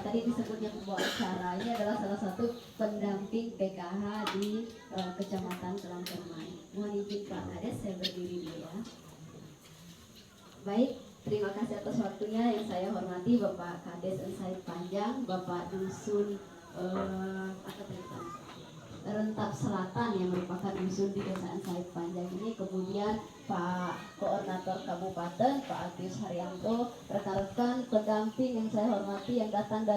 tadi disebutnya pembawa acara. Ini adalah salah satu pendamping PKH di Kecamatan Kelangkerman. Mohon izin Pak Kades, saya berdiri dulu ya. Baik, terima kasih atas waktunya. Yang saya hormati Bapak Kades Said Panjang, Bapak Dusun Rentap Selatan yang merupakan dusun di Desa Said Panjang ini, kemudian Pak Koordinator Kabupaten Pak Agus Haryanto, rekan-rekan pendamping yang saya hormati yang datang dari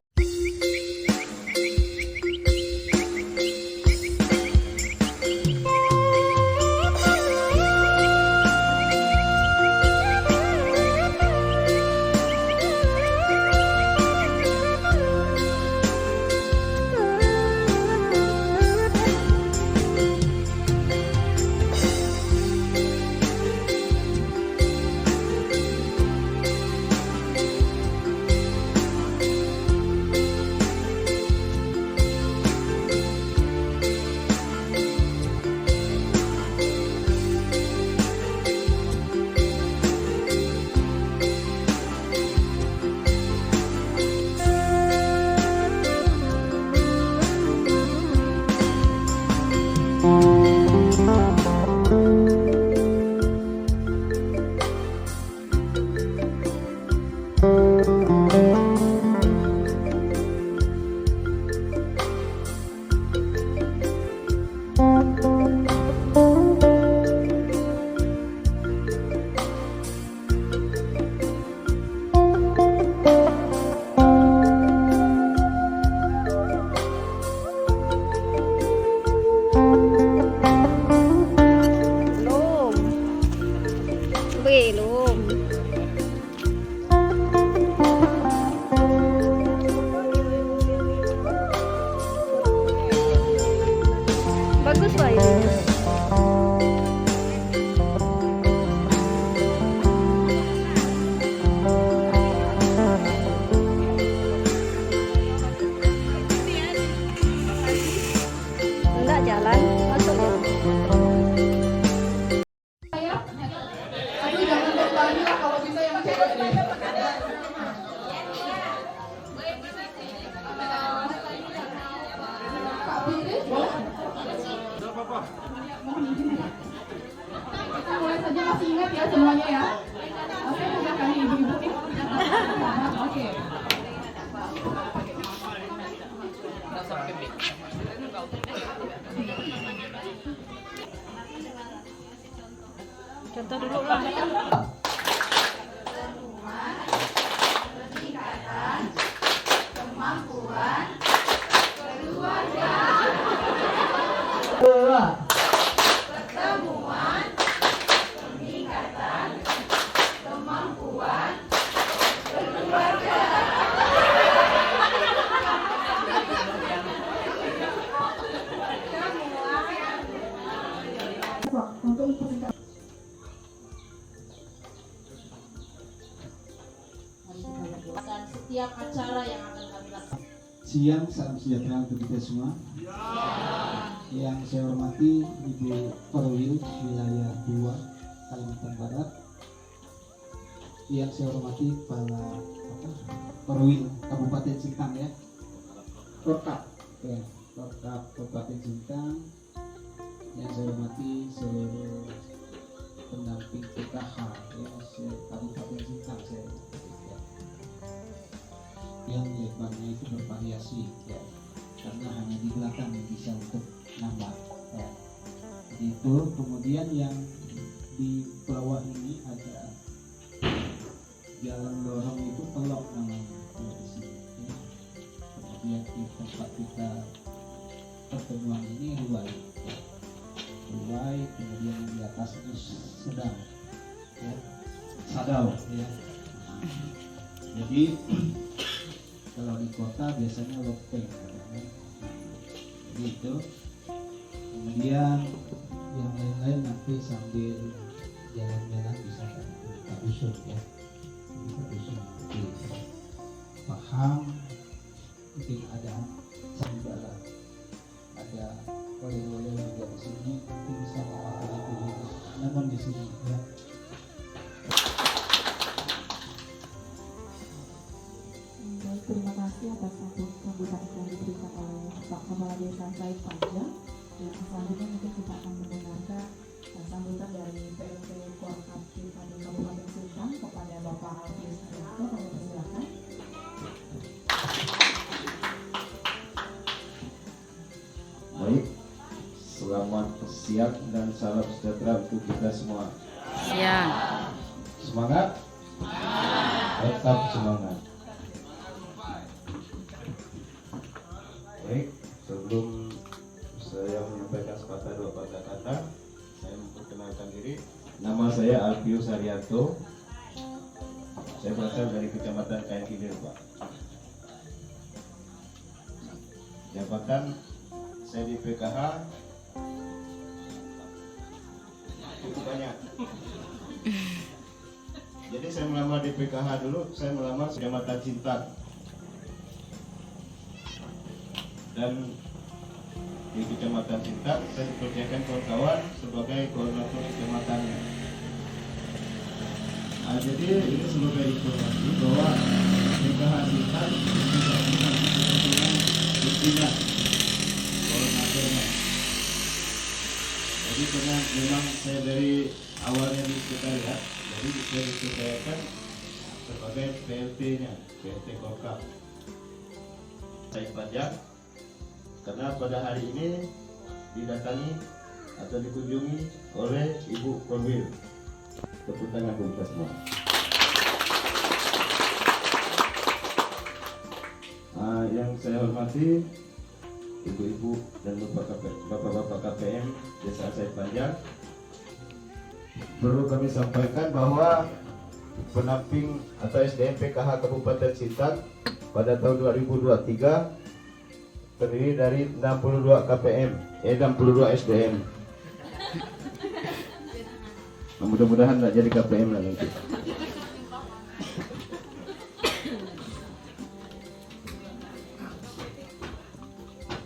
bagus lah ya. Enggak jalan, masuk ya. Aduh jangan bertanya lah kalau bisa yang cewek deh. Pak Fitri, boleh? Mohon izin ya. Kita mulai saja, masih ingat ya semuanya ya. Oke, silakan ibu-ibu nih. Oke. Contoh dulu lah. Peningkatan kemampuan keluarga. Pertemuan peningkatan kemampuan keluarga. Untuk peningkatan setiap acara yang akan kami lakukan. Siang, salam sejahtera untuk kita semua. Yang saya hormati Ibu Perwil wilayah 2 Kalimantan Barat. Yang saya hormati Kepala Perwil Kabupaten Sintang ya. Porkap ya, Porkap Kabupaten Sintang. Yang saya hormati seluruh pendamping PKH ya, Kabupaten Sintang saya hormati, ya. Yang lebarnya itu bervariasi ya, karena hanya di belakang yang bisa untuk nambah ya. Itu kemudian yang di bawah ini ada jalan lorong itu pelok namanya ya, di sini ya. Kemudian di tempat kita pertemuan ini ruai ya. Ruai, kemudian di atas ini sedang ya, sadau ya. Jadi kalau di kota biasanya lopeng ya. Gitu. Kemudian yang lain-lain nanti sambil jalan-jalan bisa kita usul ya, kita usul nanti paham. Mungkin ada sambil ada oleh-oleh juga di sini, mungkin bisa memakai itu namun di sini ya. Terima kasih. kasih atas sambutan yang diberikan oleh Pak Kepala Desa Said Panjang. Dan selanjutnya mungkin kita akan mendengarkan sambutan dari PLT Korkap Pilkada Kabupaten Sintang kepada Bapak Alfius Haryanto. Kami persilakan. Baik, selamat siang dan salam sejahtera untuk kita semua. Siang. Semangat? Tetap semangat. Baik, sebelum saya menyampaikan sepatah dua patah kata, saya memperkenalkan diri. Nama saya Alfius Haryanto. Saya berasal dari Kecamatan Kayan Kilir, Pak. Jabatan saya di PKH cukup banyak. Jadi saya melamar di PKH dulu, saya melamar Kecamatan Sintang. Dan di Kecamatan Sintang saya dikerjakan kawan-kawan sebagai koordinator kecamatannya. Nah, jadi ini sebagai informasi bahwa PKH Sintang tidak punya kepentingan koordinatornya. Jadi karena memang saya dari awalnya di sekretariat, jadi saya dipercayakan sebagai PLT-nya, PLT Korkap Said Panjang. Karena pada hari ini didatangi atau dikunjungi oleh Ibu Korwil. Tepuk tangan untuk kita semua. Yang saya hormati Ibu-ibu dan Bapak-bapak KPM Desa Said Panjang, perlu kami sampaikan bahwa penamping atau SDM PKH Kabupaten Sintang pada tahun 2023 terdiri dari 62 KPM, 62 SDM. Mudah-mudahan tidak jadi KPM lah nanti.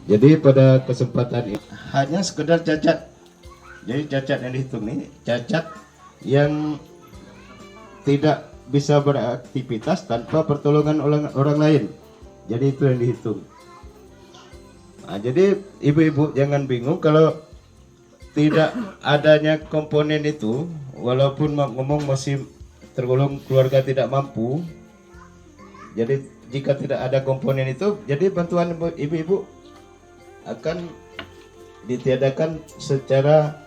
Jadi pada kesempatan ini hanya sekedar cacat. Jadi cacat yang dihitung ini cacat yang tidak bisa beraktivitas tanpa pertolongan orang lain. Jadi itu yang dihitung. Nah, jadi ibu-ibu jangan bingung kalau tidak adanya komponen itu, walaupun ngomong masih tergolong keluarga tidak mampu. Jadi jika tidak ada komponen itu, jadi bantuan ibu-ibu akan ditiadakan secara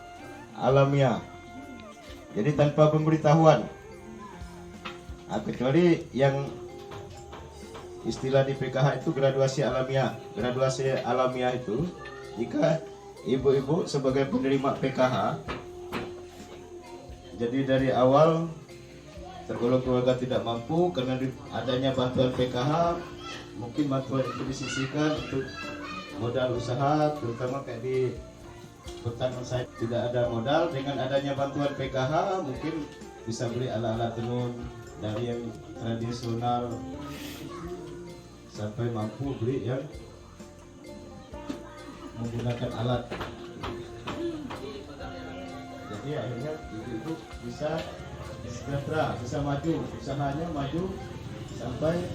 alamiah. Jadi tanpa pemberitahuan. Nah, kecuali yang istilah di PKH itu graduasi alamiah. Graduasi alamiah itu jika ibu-ibu sebagai penerima PKH, jadi dari awal tergolong keluarga tidak mampu, karena adanya bantuan PKH, mungkin bantuan itu disisihkan untuk modal usaha, terutama kayak di pertanian saya tidak ada modal. Dengan adanya bantuan PKH mungkin bisa beli alat-alat tenun dari yang tradisional sampai mampu beli yang menggunakan alat. Jadi akhirnya ibu-ibu bisa sejahtera, bisa maju, usahanya maju sampai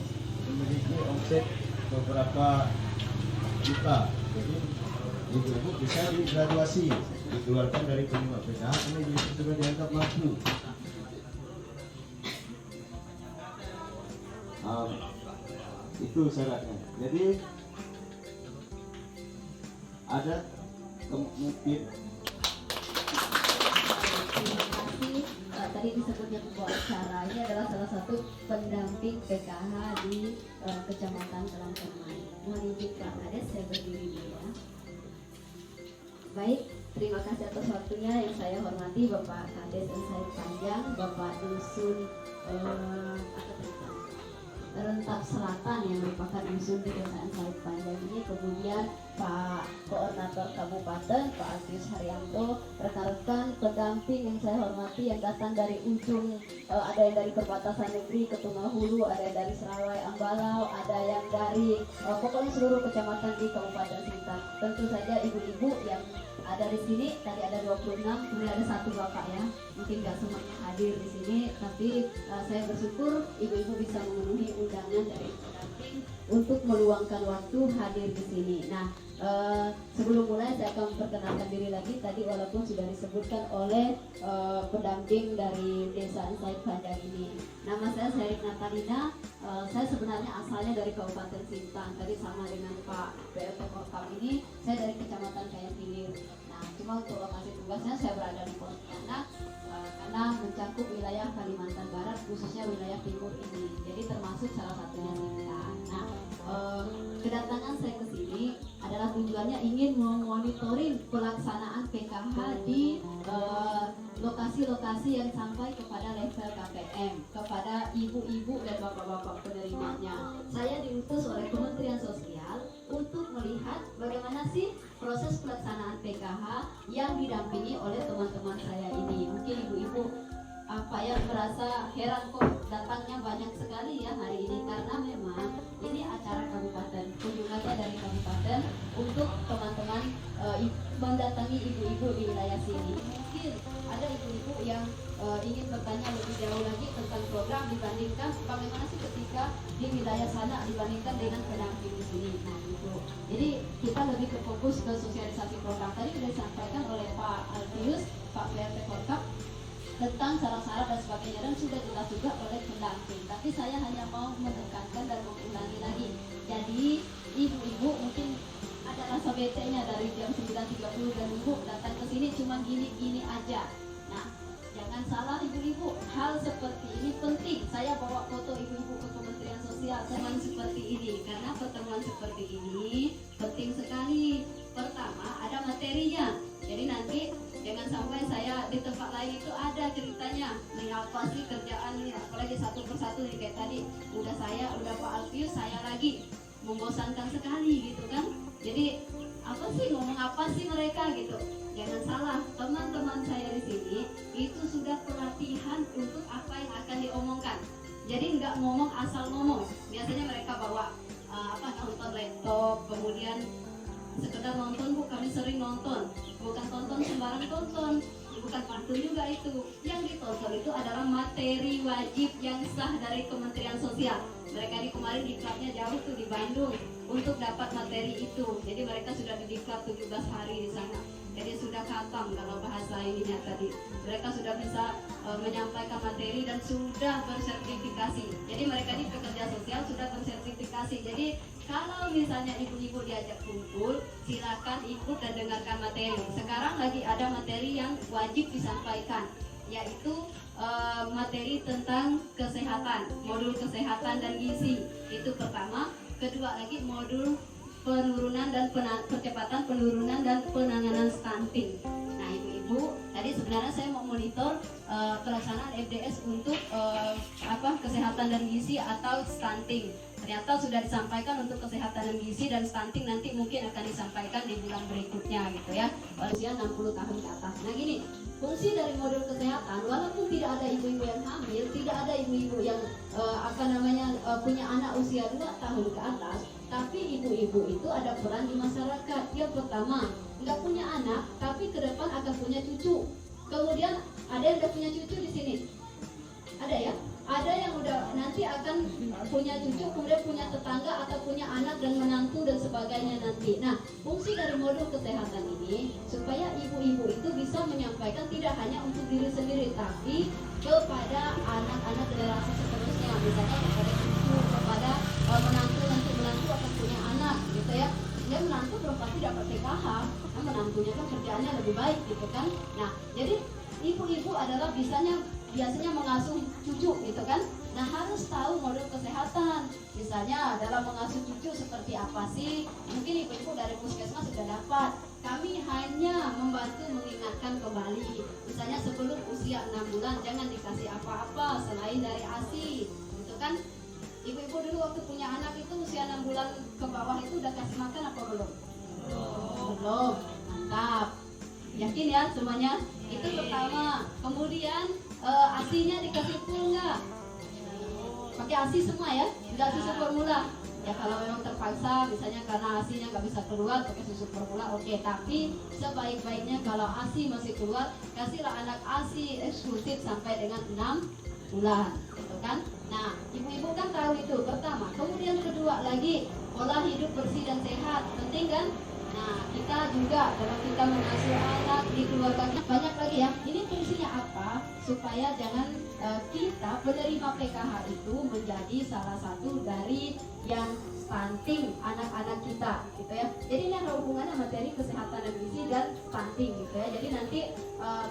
memiliki omset beberapa juta. Jadi ibu-ibu bisa digraduasi, dikeluarkan dari penerima PKH, ini sudah dianggap mampu. Itu syaratnya. Jadi ada mungkin tadi disebutnya pembawa acara ini adalah salah satu pendamping PKH di Kecamatan Kelangkengan. Mohon izin Pak Kades, saya berdiri dulu ya. Baik, terima kasih atas waktunya. Yang saya hormati Bapak Kades Said Panjang, Bapak Dusun Rentap Selatan yang merupakan dusun di Desa Said Panjang ini, kemudian Pak Koordinator Kabupaten Pak Alfius Haryanto, rekan-rekan pendamping yang saya hormati yang datang dari ujung, ada yang dari perbatasan negeri ke Tunggal, ada yang dari Serawai Ambalau, ada yang dari pokoknya seluruh kecamatan di Kabupaten Sintang. Tentu saja ibu-ibu yang ada di sini, tadi ada 26, kemudian ada satu bapak ya, mungkin nggak semuanya hadir di sini, tapi saya bersyukur ibu-ibu bisa memenuhi undangan dari pendamping untuk meluangkan waktu hadir di sini. Nah, sebelum mulai saya akan memperkenalkan diri lagi. Tadi walaupun sudah disebutkan oleh pendamping dari Desa Insight Panjang ini. Nama saya Serik Natalina. Saya sebenarnya asalnya dari Kabupaten Sintang. Tadi sama dengan Pak PLT Korkam ini, saya dari Kecamatan Kayan Hilir. Nah, cuma untuk lokasi tugasnya saya berada di Pontianak karena mencakup wilayah Kalimantan Barat, khususnya wilayah timur ini. Jadi termasuk salah satunya Sintang. Nah, kedatangan saya ke sini adalah tujuannya ingin memonitoring pelaksanaan PKH di lokasi-lokasi yang sampai kepada level KPM, kepada ibu-ibu dan bapak-bapak penerimanya. Saya diutus oleh Kementerian Sosial untuk melihat bagaimana sih proses pelaksanaan PKH yang didampingi oleh teman-teman saya ini. Mungkin ibu-ibu merasa heran kok datangnya banyak sekali ya hari ini, karena memang ini acara kabupaten, kunjungannya dari kabupaten untuk teman-teman mendatangi ibu-ibu di wilayah sini. Mungkin ada ibu-ibu yang ingin bertanya lebih jauh lagi tentang program dibandingkan bagaimana sih ketika di wilayah sana dibandingkan dengan pendamping di sini. Nah, itu. Jadi kita lebih berfokus ke sosialisasi program. Tadi sudah disampaikan oleh Pak Alfius, Pak PLT Korkap, tentang syarat-syarat dan sebagainya, dan sudah jelas juga oleh pendamping. Tapi saya hanya mau menekankan dan mengulangi lagi. Jadi ibu-ibu mungkin ada rasa bete-nya dari jam 9.30 dan ibu datang ke sini cuma gini-gini aja. Nah, jangan salah ibu-ibu, hal seperti ini penting. Saya bawa foto ibu-ibu ke Kementerian Sosial dengan seperti ini, karena pertemuan seperti ini penting sekali. Pertama, ada materinya. Jadi nanti jangan sampai saya di tempat lain itu ada ceritanya, nih apa sih kerjaan ini, apalagi satu persatu nih kayak tadi udah Pak Alfius, saya lagi membosankan sekali gitu kan. Jadi apa sih, ngomong apa sih mereka gitu. Jangan salah, teman-teman saya di sini itu sudah pelatihan untuk apa yang akan diomongkan. Jadi nggak ngomong asal ngomong. Biasanya mereka bawa nonton laptop, kemudian sekedar nonton. Bu, kami sering nonton, bukan tonton sembarang tonton, bukan pantun juga itu. Yang ditonton itu adalah materi wajib yang sah dari Kementerian Sosial. Mereka di kemarin diklatnya jauh tuh di Bandung untuk dapat materi itu. Jadi mereka sudah didiklat 17 hari di sana. Jadi sudah khatam kalau bahasa ininya tadi. Mereka sudah bisa menyampaikan materi dan sudah bersertifikasi. Jadi mereka ini pekerja sosial sudah bersertifikasi. Jadi kalau misalnya ibu-ibu diajak kumpul, silakan ikut dan dengarkan materi. Sekarang lagi ada materi yang wajib disampaikan, yaitu materi tentang kesehatan, modul kesehatan dan gizi. Itu pertama. Kedua lagi modul penurunan dan percepatan penurunan dan penanganan stunting. Nah, ibu-ibu, tadi sebenarnya saya mau monitor pelaksanaan FDS untuk kesehatan dan gizi atau stunting. Ternyata sudah disampaikan untuk kesehatan dan gizi, dan stunting nanti mungkin akan disampaikan di bulan berikutnya gitu ya, usia 60 tahun ke atas. Nah gini, fungsi dari modul kesehatan, walaupun tidak ada ibu-ibu yang hamil, tidak ada ibu-ibu yang punya anak usia 2 tahun ke atas, tapi ibu-ibu itu ada peran di masyarakat. Yang pertama, nggak punya anak, tapi ke depan akan punya cucu. Kemudian ada yang udah punya cucu di sini, ada ya? Ada yang udah nanti akan punya cucu, kemudian punya tetangga atau punya anak dan menantu dan sebagainya nanti. Nah, fungsi dari modul kesehatan ini supaya ibu-ibu itu bisa menyampaikan tidak hanya untuk diri sendiri, tapi kepada anak-anak generasi seterusnya, misalnya kepada cucu, kepada menantu, nanti menantu akan punya anak gitu ya. Dia menantu belum pasti dapat PKH, nah menantunya kan kerjaannya lebih baik gitu kan. Nah, jadi ibu-ibu adalah biasanya mengasuh cucu gitu kan. Nah, harus tahu modul kesehatan. Misalnya dalam mengasuh cucu seperti apa sih? Mungkin ibu-ibu dari puskesmas sudah dapat. Kami hanya membantu mengingatkan kembali. Misalnya sebelum usia 6 bulan jangan dikasih apa-apa selain dari ASI gitu kan. Ibu-ibu dulu waktu punya anak itu usia 6 bulan ke bawah itu udah kasih makan apa belum? Belum. Mantap. Yakin ya semuanya? Itu pertama. Kemudian ASINya dikasih full nggak? Pakai ASI semua ya? Nggak susu formula. Ya kalau memang terpaksa, misalnya karena ASINya nggak bisa keluar, pakai susu formula, oke. Tapi sebaik-baiknya kalau ASI masih keluar, kasihlah anak ASI eksklusif sampai dengan 6 bulan, gitu kan? Nah, ibu ibu kan tahu itu pertama. Kemudian kedua lagi, pola hidup bersih dan sehat, penting kan? Nah, kita juga kalau kita mengasuh anak di keluarga banyak lagi ya. Ini fungsinya apa? Supaya jangan kita penerima PKH itu menjadi salah satu dari yang stunting anak-anak kita, gitu ya. Jadi ini ada hubungannya materi kesehatan dan gizi dan stunting, gitu ya. Jadi nanti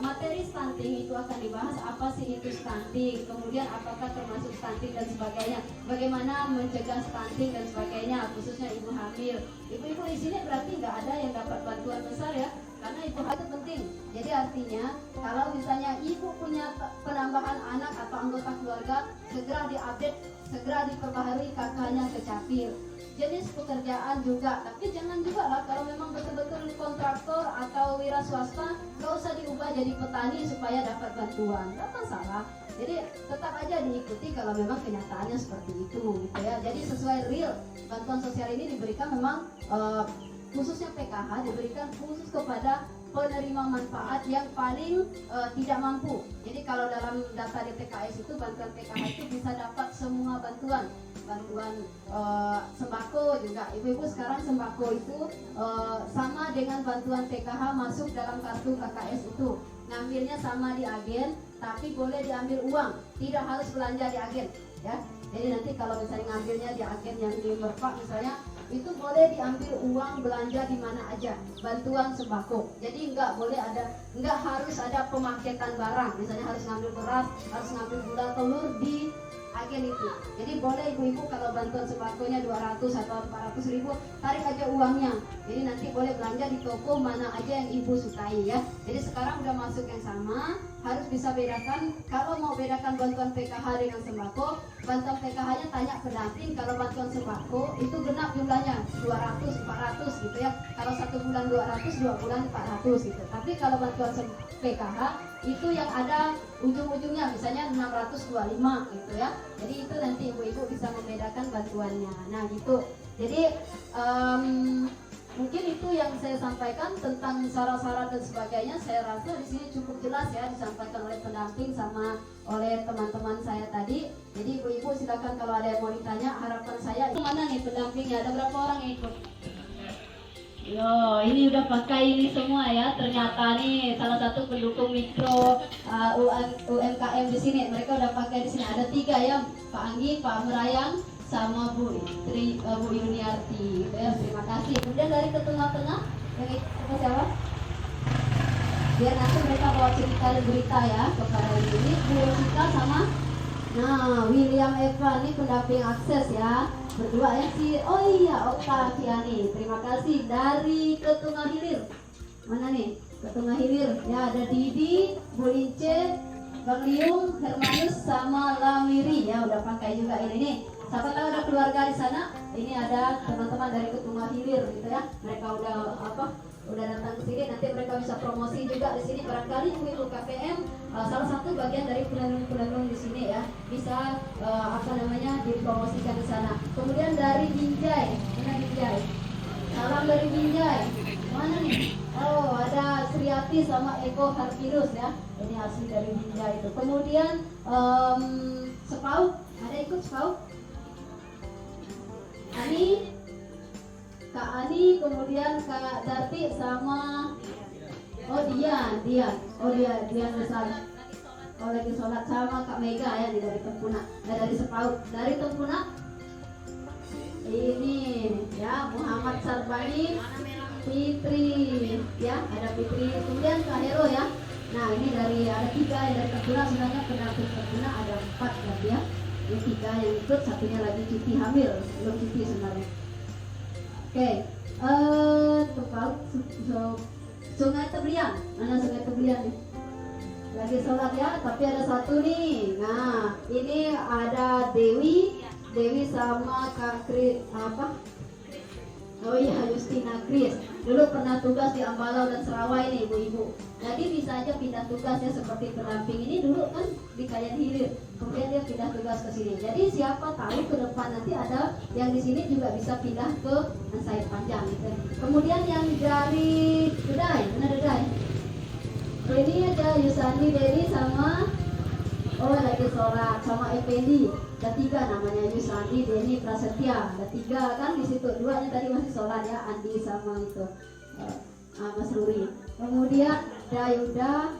materi stunting itu akan dibahas apa sih itu stunting, kemudian apakah termasuk stunting dan sebagainya, bagaimana mencegah stunting dan sebagainya, khususnya ibu hamil. Ibu-ibu di sini berarti nggak ada yang dapat bantuan besar ya, karena ibu hamil itu penting. Jadi artinya kalau misalnya ibu punya penambahan anak atau anggota keluarga, segera diupdate, segera diperbaharui kakaknya ke Capil. Jenis pekerjaan juga, tapi jangan juga lah kalau memang betul-betul kontraktor atau wira swasta, nggak usah diubah jadi petani supaya dapat bantuan, nggak masalah. Jadi tetap aja diikuti kalau memang kenyataannya seperti itu, gitu ya. Jadi sesuai real, bantuan sosial ini diberikan memang khususnya PKH diberikan khusus kepada penerima manfaat yang paling tidak mampu. Jadi kalau dalam data DPKS itu bantuan PKH itu bisa dapat semua bantuan sembako juga. Ibu-ibu sekarang sembako itu sama dengan bantuan PKH masuk dalam kartu KKS itu. Ngambilnya sama di agen, tapi boleh diambil uang, tidak harus belanja di agen, ya. Jadi nanti kalau misalnya ngambilnya di agen yang di Merpak misalnya, itu boleh diambil uang belanja di mana aja, bantuan sembako. Jadi nggak harus ada pemaketan barang, misalnya harus ngambil beras, harus ngambil gula, telur di agen itu. Jadi boleh ibu-ibu kalau bantuan sembakonya 200 atau 400 ribu, tarik aja uangnya. Jadi nanti boleh belanja di toko mana aja yang ibu sukai ya. Jadi sekarang udah masuk yang sama, harus bisa bedakan. Kalau mau bedakan bantuan PKH dengan sembako, bantuan PKH-nya tanya pendamping. Kalau bantuan sembako itu genap jumlahnya 200, 400 gitu ya. Kalau 1 bulan 200, 2 bulan 400 gitu. Tapi kalau bantuan PKH itu yang ada ujung-ujungnya misalnya 625 gitu ya. Jadi itu nanti ibu-ibu bisa membedakan bantuannya. Nah gitu. Jadi mungkin itu yang saya sampaikan tentang syarat-syarat dan sebagainya. Saya rasa di sini cukup jelas ya disampaikan oleh pendamping sama oleh teman-teman saya tadi. Jadi ibu-ibu silakan kalau ada yang mau ditanya. Harapan saya mana nih pendampingnya? Ada berapa orang yang ikut? Yo, ini udah pakai ini semua ya. Ternyata nih salah satu pendukung mikro UMKM di sini. Mereka udah pakai di sini. Ada 3 ya, Pak Anggi, Pak Merayang, sama Bu Yuniarti. Gitu ya. Terima kasih. Kemudian dari ke tengah-tengah yang ikut siapa? Biar nanti mereka bawa cerita dan berita ya kepada ini. Bu Jessica sama William Eva ini pendamping akses ya. Berdua ya si Oktaviani. Terima kasih. Dari Ketunggal Hilir. Mana nih? Ketunggal Hilir. Ya ada Didi, Bu Lince, Bang Liung, Hermanus sama Lamiri ya udah pakai juga ini nih. Siapa tahu ada keluarga di sana. Ini ada teman-teman dari Ketunggal Hilir gitu ya. Mereka udah datang ke sini, nanti mereka bisa promosi juga di sini. Barangkali ibu KPM salah satu bagian dari penenun di sini ya, bisa dipromosikan di sana. Kemudian dari Binjai, mana Binjai? Salam dari Binjai. Mana nih? Oh, ada Sriati sama Eko Harpinus ya. Ini asli dari Binjai itu. Kemudian Sepau, ada ikut Sepau? Ani, Kak Ani, kemudian Kak Dati sama Dian besar. Lagi sholat sama Kak Mega ya dari Tempuna. Dari Sepau, dari Tempuna. Ini ya Muhammad Sarbani, Fitri ya, ada Fitri, kemudian Kak Hero ya. Nah ini ada 3 yang dari Tempuna, sebenarnya pendamping Tempuna ada 4 berarti ya. Ini 3 yang ikut, satunya lagi cuti hamil, belum cuti sebenarnya. Oke, Sungai Teblian, mana Sungai Teblian nih? Lagi sholat ya, tapi ada 1 nih. Nah, ini ada Dewi sama Kak Kris, Oh iya, Justina Kris. Dulu pernah tugas di Ambalau dan Serawai nih ibu-ibu. Jadi bisa aja pindah tugas ya, seperti pendamping ini dulu kan di Kayan Hilir. Kemudian dia pindah tugas ke sini. Jadi siapa tahu ke depan nanti ada yang di sini juga bisa pindah ke Said Panjang gitu. Kemudian yang dari Dedai, mana Dedai? Ini ada Yusani Dedi sama lagi sholat sama Effendi. ada 3 namanya Yusrandi, Denny, Prasetya, ada 3 kan di situ. 2-nya tadi masih sholat ya, Andi sama itu Mas Ruri. Kemudian ada Yuda,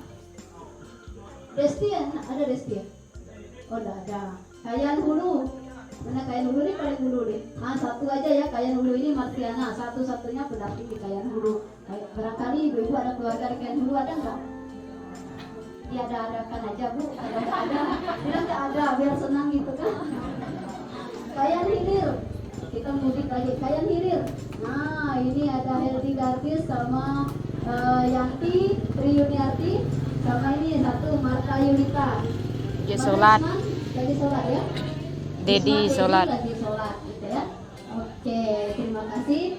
Desti, ada Desti ya? Oh enggak ada. Kayan Hulu, mana Kayan Hulu ini paling hulu nih. Nah 1 aja ya, Kayan Hulu ini Martiana, satu-satunya pendamping di Kayan Hulu. Barangkali ibu-ibu ada keluarga di Kayan Hulu, ada nggak? Ya ada-adakan aja bu, ada, bilang nggak ada, biar senang gitu kan. Kayan Hilir, kita mudik lagi, Kayan Hilir. Nah ini ada Heldi Dartis sama Yanti, Tri Yuniarti, sama ini 1 Marta Yulita. Ya sholat. Lagi sholat ya? Dedi sholat. Lagi sholat gitu ya. Oke, terima kasih.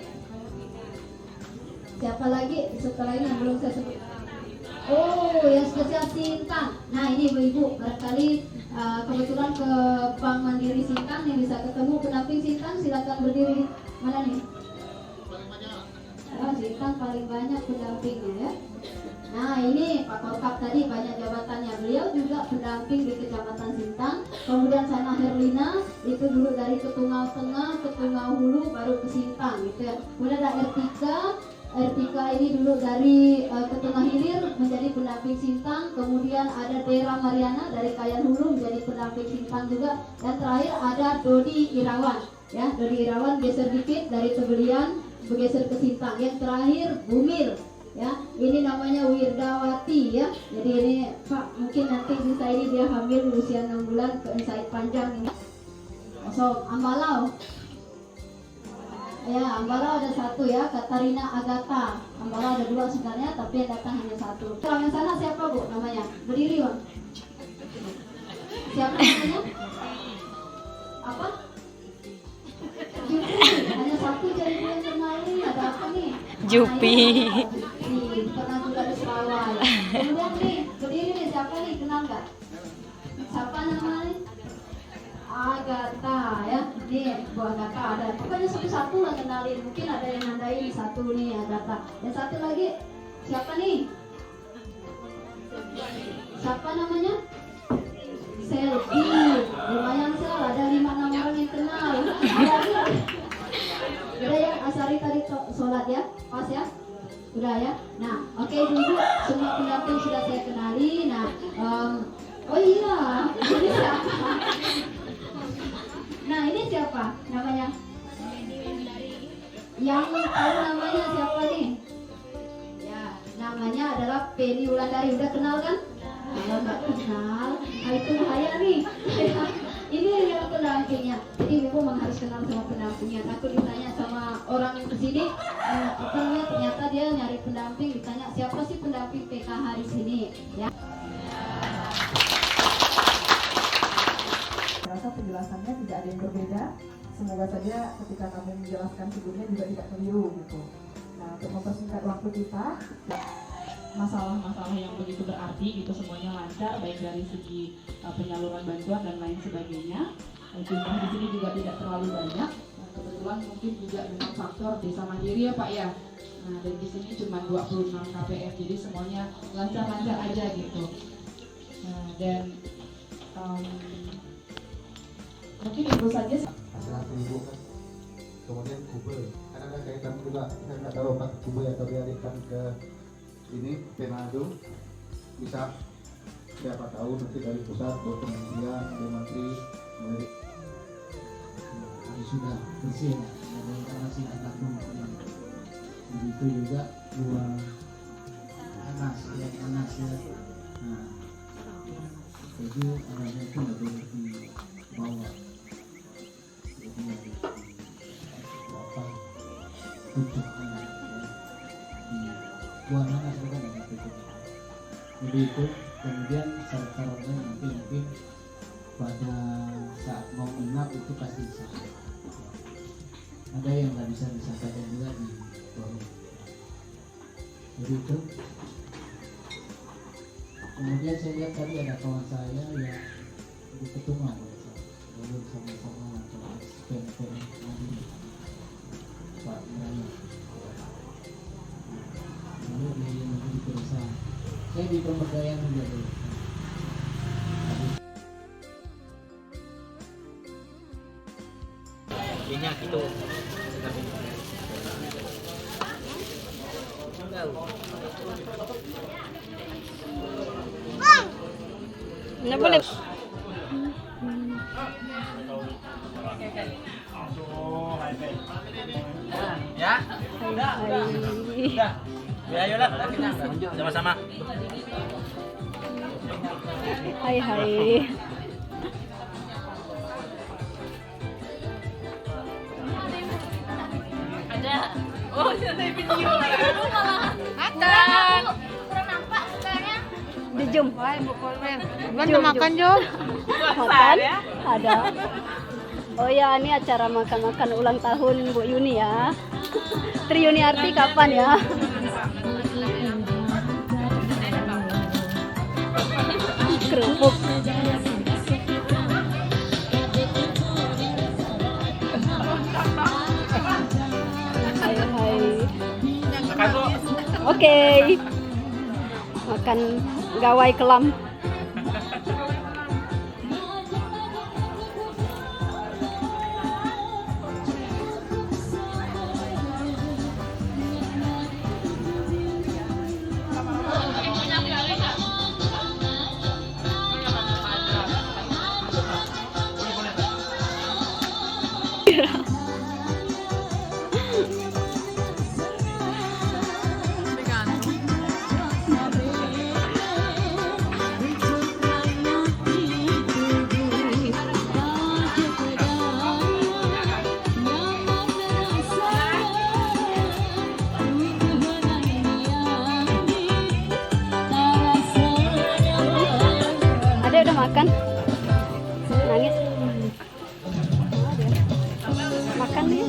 Siapa lagi setelah ini yang belum saya sebut? Oh, yang spesial Sintang. Nah ini ibu-ibu, barangkali kebetulan ke Bank Mandiri Sintang yang bisa ketemu pendamping Sintang, silakan berdiri. Mana nih? Oh, Sintang paling banyak pendampingnya ya. Nah ini Pak Korkap tadi banyak jabatannya, beliau juga pendamping di Kecamatan Sintang. Kemudian Sana Herlina itu dulu dari Ketungau Tengah, Ketungau Hulu baru ke Sintang gitu ya. Kemudian ada Ertika ini dulu dari Ketengah Hilir menjadi pendamping Sintang. Kemudian ada Dera Mariana dari Kayan Hulu menjadi pendamping Sintang juga. Dan terakhir ada Dodi Irawan ya, Dodi Irawan geser dikit dari Tebelian bergeser ke Sintang. Yang terakhir Bumil ya, ini namanya Wirdawati ya. Jadi ini Pak mungkin nanti bisa ini dia hamil usia 6 bulan ke insight panjang ini. So Ambalau ya, Ambalau ada 1 ya, Katarina Agatha. Ambalau ada 2 sebenarnya tapi yang datang hanya 1. Orang yang sana siapa bu namanya? Berdiri bang. Siapa namanya? Apa? Jupi. Hanya 1 jadi yang kenalin. Ada apa nih? Jupi. Pernah juga di Serawai. Kemudian nih, berdiri nih, siapa nih, kenal nggak? Siapa namanya? Agatha ya. Nih, Bu Agatha ada. Pokoknya satu-satu lah kenalin. Mungkin ada yang nandain 1 nih Agatha. Yang 1 lagi, siapa nih? Siapa namanya? Selvi. Lumayan sel, ada 5-6 orang yang kenal. Udah ya, Asari tadi sholat ya, pas ya? Udah ya? Nah, oke dulu semua pendamping sudah saya kenali. Nah, oh iya, ini siapa? Nah, ini siapa namanya? Yang tahu namanya siapa nih? Ya, namanya adalah Penny Wulandari. Udah kenal kan? Kalau nggak kenal, nah itu bahaya nih. Ini yang pendampingnya. Jadi memang harus kenal sama pendampingnya. Aku ditanya sama orang yang kesini, ternyata dia nyari pendamping. Ditanya siapa sih pendamping PKH di sini? Ya. Saya rasa penjelasannya tidak ada yang berbeda. Semoga saja ketika kami menjelaskan sebelumnya juga tidak keliru gitu. Nah, untuk mempersingkat waktu kita, masalah-masalah yang begitu berarti itu semuanya lancar, baik dari segi penyaluran bantuan dan lain sebagainya. Jumlah di sini juga tidak terlalu banyak. Nah, kebetulan mungkin juga dengan faktor desa mandiri ya Pak ya. Nah, dan di sini cuma 26 KPF, jadi semuanya lancar-lancar aja gitu. Nah, dan mungkin itu saja. Masalah ibu kan, kemudian Kube, karena ada kaitan juga, saya nggak tahu Pak Kube atau dialihkan ke ini Penado, bisa siapa tahu nanti dari pusat atau kementerian ada menteri dari sudah bersih ada informasi anak begitu juga 2 anas ya. Nah jadi anaknya itu nggak boleh dibawa, jadi berapa 7 anak ya. Buah nanas juga ada tujuh. Jadi itu kemudian syarat-syaratnya nanti mungkin pada saat mau menginap itu pasti bisa. Ada yang nggak bisa disampaikan juga di forum. Jadi itu. Kemudian saya lihat tadi ada kawan saya yang di Ketungau, lalu sama-sama SPM Pak Raya. Saya di pemberdayaan juga dulu. Nggak boleh. Ya? Udah. Ya, ayolah. Sama-sama. Hai hai. Ada. Oh, ada video. Makan. Kurang nampak sukanya. Di Jum. Jom, makan, Jom. Makan? Ada. Oh ya, ini acara makan-makan ulang tahun Bu Yuni ya. Tri Yuniarti kapan ya? Kerupuk. Hai hai. Oke. Makan gawai kelam. Adek udah makan? Nangis? Makan dia.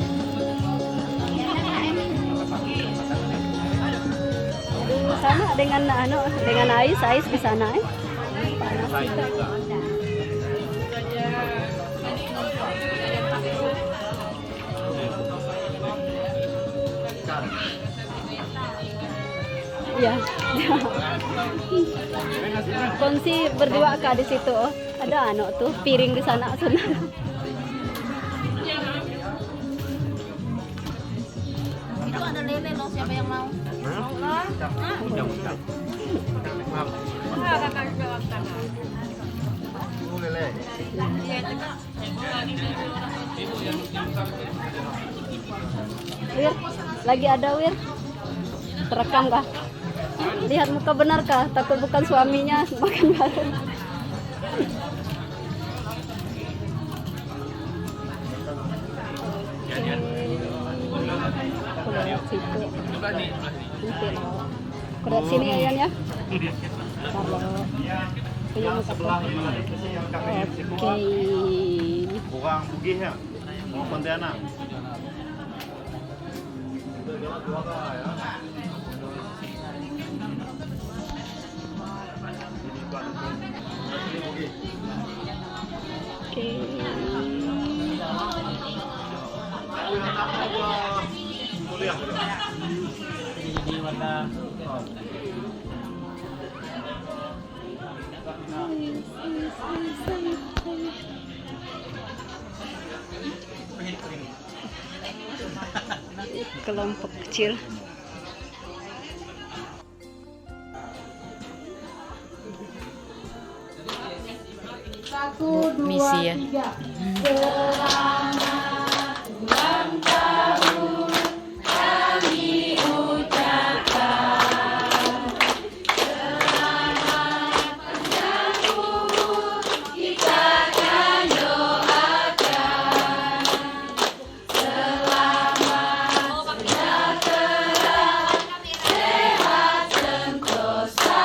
Aduh, sama dengan dengan Ais di sana panas juga. Iya. Kongsi berdua kak di situ. Oh. Ada tuh piring di sana. Itu ada lele loh, siapa yang mau? Wir, lagi ada Wir. Terekam kah? Lihat muka benar kah? Takut bukan suaminya makan bareng. Kulihat sini Ayan ya. Kalau punya muka. Oke. Kurang bugih ya. Mau Pontianak. Oke. Ini warna Kelompok kecil. Satu, dua, Misi ya. tiga. Selamat ulang tahun kami ucapkan. Selamat panjang umur kita akan doakan. Selamat sejahtera, sehat sentosa.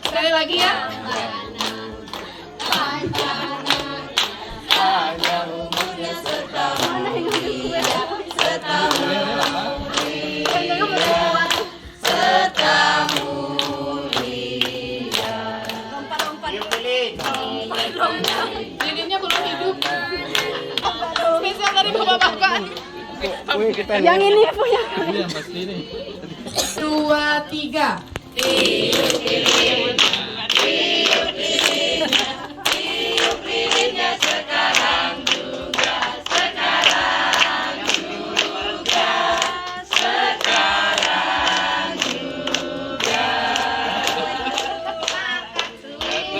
Sekali lagi ya. Lilinnya belum hidup. Spesial dari bapak-bapak. Yang ini punya. 2, 3.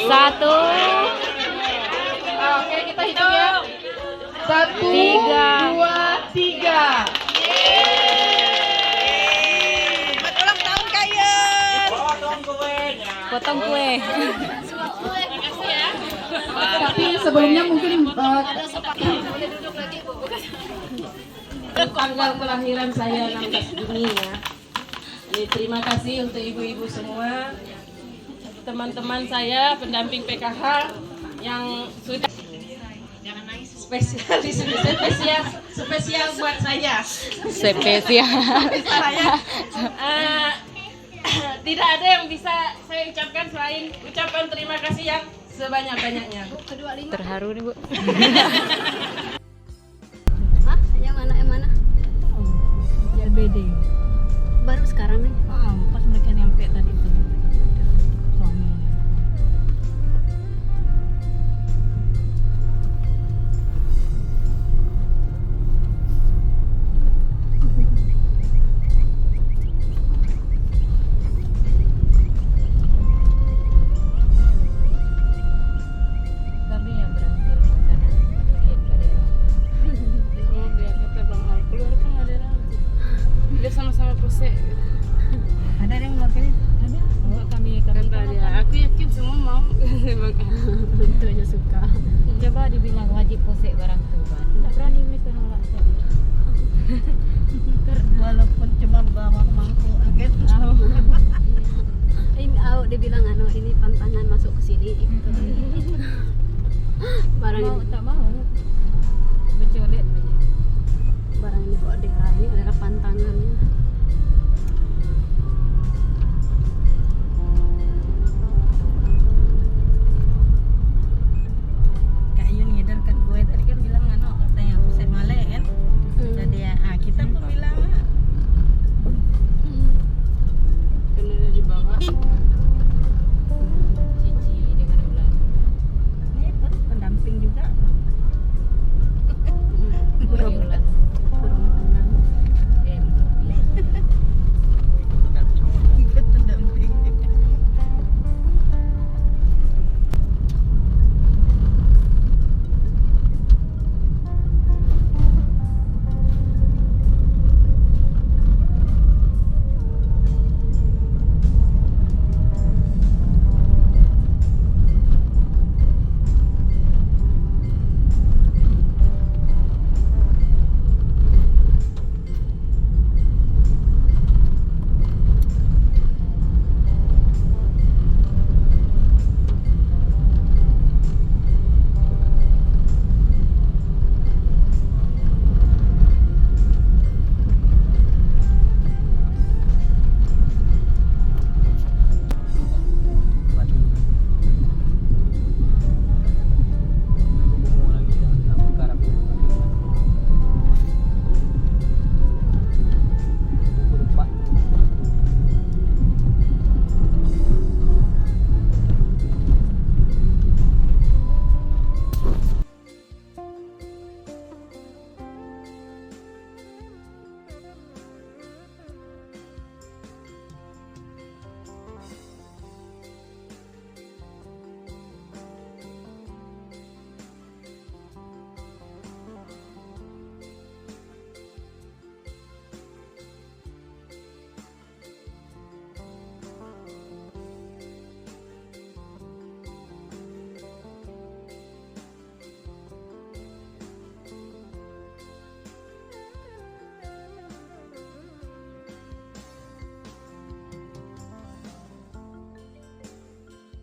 Satu, Oke, kita hitung ya. 1, Tiga. 2, 3. potong kue. Tapi sebelumnya mungkin Tanggal kelahiran saya 16 Juni ya. Jadi, terima kasih untuk ibu-ibu semua, teman-teman saya pendamping PKH yang sudah spesial buat saya. Spesial. Saya tidak ada yang bisa saya ucapkan selain ucapan terima kasih yang sebanyak-banyaknya. Terharu nih, Bu. Hah? Yang mana? Yang mana? LBD. Baru sekarang nih. Pas mereka nyampe tadi itu. Suami. Kami yang berhasil makanan durian Kadera. Oh, dia kata Bang Al keluar kan ada ragu. Dia sama-sama posek. Ada yang keluarganya? Ada. Oh, kami Kata dia, aku yakin semua mau. Bang Al. Itu aja suka. coba dibilang wajib posek barang tuh kan. Tak berani mereka nolak saya. Walaupun cuma bawa mangkuk aget tahu. Ini dia bilang ini pantangan masuk ke sini. Gitu. Barang Mau ini, tak mau. Bercolet aja. barang ini buat daerah ini adalah pantangan.